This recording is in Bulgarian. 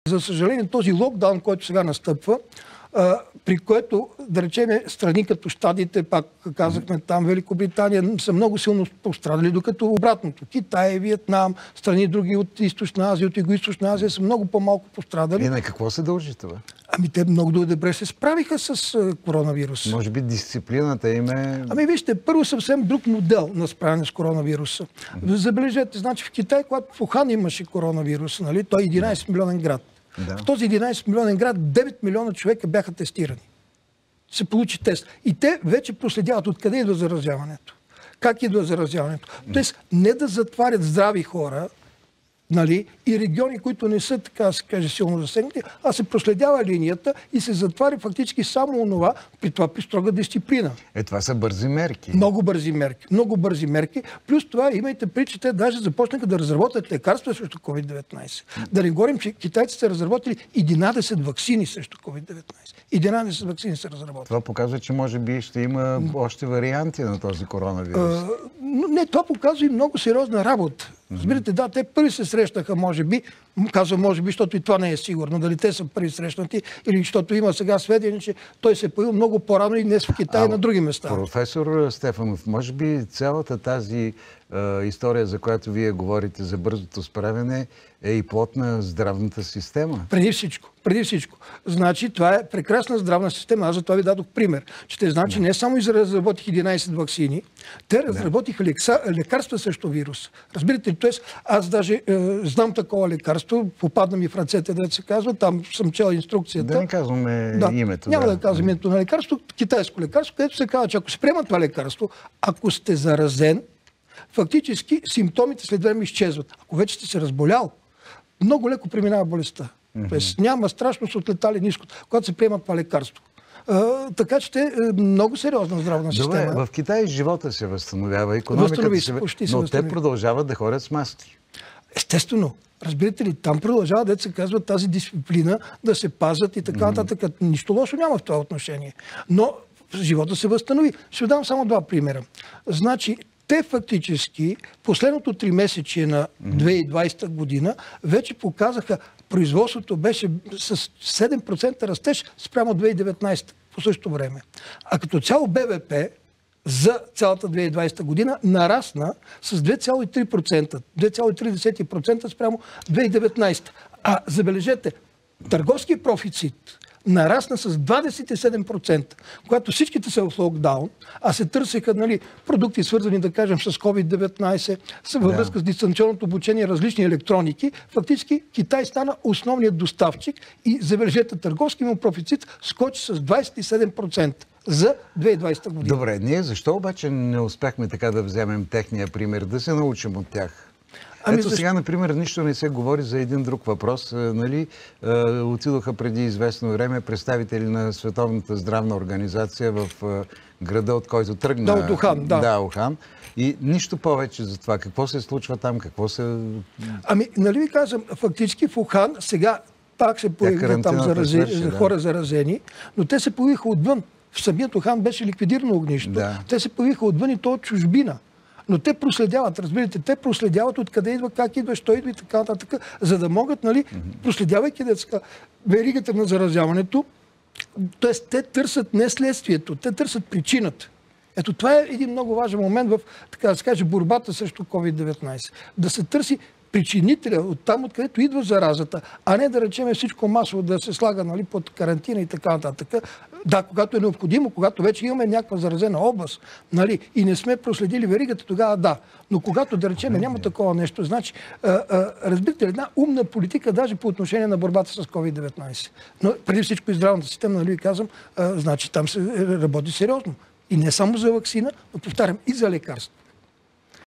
За съжаление, този локдаун, който сега настъпва, при което, да речем, страни като Щатите, пак казахме там, Великобритания, са много силно пострадали, докато обратното. Китай, Виетнам, страни други от Източна Азия, от Югоизточна Азия са много по-малко пострадали. И на какво се дължи това? Ами те много добре се справиха с коронавируса. Може би дисциплината им е... Ами вижте, първо съвсем друг модел на справяне с коронавируса. Забележете, значи в Китай, когато в Ухан имаше коронавирус, нали, той е 11 милионен град. Да. В този 11 милионен град 9 милиона човека бяха тестирани. Се получи тест. И те вече проследяват откъде идва заразяването. Как идва заразяването. Тоест не да затварят здрави хора, нали, и региони, които не са, така да се каже, силно засегнати, а се проследява линията и се затваря фактически само онова, при това при строга дисциплина. Това са бързи мерки. Много бързи мерки. Много бързи мерки. Плюс това имайте предвид, че те даже започнаха да разработят лекарства срещу COVID-19. Да не говорим, че китайците са разработили 11 ваксини срещу COVID-19. 11 ваксини са разработили. Това показва, че може би ще има още варианти на този коронавирус. Не, това показва и много сериозна работа. Разбирате, да, те първи се срещнаха, може би, казвам може би, защото и това не е сигурно, дали те са първи срещнати, или защото има сега сведения, че той се е появил много по-рано и днес в Китай и на други места. Професор Стефанов, може би цялата тази история, за която вие говорите за бързото справяне, е и плод на здравната система? Преди всичко. Преди всичко. Значи, това е прекрасна здравна система. Аз за това ви дадох пример. Че те значи не само разработих 11 ваксини, те разработиха лекарства срещу вирус. Разбирате ли? Тоест, аз даже знам такова лекарство, попадна ми в ръцете, да се казва, там съм чел инструкцията. Да не казваме името. Няма да казвам името на лекарство, китайско лекарство, където се казва, че ако се приема това лекарство, ако сте заразен, фактически симптомите след време изчезват. Ако вече сте се разболял, много леко преминава болестта. Тоест няма страшност от летали ниско, когато се приема това лекарство. Така че е много сериозна здравна система. Добре, в Китай живота се възстановява, икономиката но те продължават да ходят с маски. Естествено. Разбирате ли, там продължава да се казва тази дисциплина, да се пазят и така нататък. Нищо лошо няма в това отношение. Но живота се възстанови. Ще дам само два примера. Значи, те фактически последното 3 месечие на 2020 година вече показаха, производството беше с 7% растеж спрямо 2019 по същото време. А като цяло БВП за цялата 2020 година нарасна с 2,3%. 2,3% спрямо 2019. А забележете, търговски профицит нарасна с 27%, когато всичките са в локдаун, а се търсеха, нали, продукти свързани, да кажем, с COVID-19, във връзка с дистанционното обучение, различни електроники, фактически Китай стана основният доставчик и забележете, търговски му профицит скочи с 27% за 2020 година. Добре, ние защо обаче не успяхме така да вземем техния пример, да се научим от тях? Ето сега, например, нищо не се говори за един друг въпрос. Нали, отидоха преди известно време представители на Световната здравна организация в града, от който тръгна. Да, от Ухан. Да, Ухан. И нищо повече за това. Какво се случва там? Какво се... Ами, нали ви казвам, фактически в Ухан сега пак се появиха там хора заразени, но те се появиха отвън. В самият Ухан беше ликвидирано огнището. Да. Те се появиха отвън и то от чужбина. Но те проследяват, разбирате, те проследяват откъде идва, как идва, що идва и така нататък, за да могат, нали, проследявайки веригата на заразяването, т.е. те търсят не следствието, те търсят причината. Ето това е един много важен момент в, така да се каже, борбата срещу COVID-19. Да се търси причинителя от там, откъдето идва заразата, а не да речеме всичко масово да се слага, нали, под карантина и така нататък. Да, когато е необходимо, когато вече имаме някаква заразена област, нали, и не сме проследили веригата, тогава да. Но когато, да речеме, няма такова нещо, значи, разбирате ли, една умна политика даже по отношение на борбата с COVID-19. Но преди всичко и здравната система, нали ви казвам, значи там се работи сериозно. И не само за ваксина, но повтарям, и за лекарство.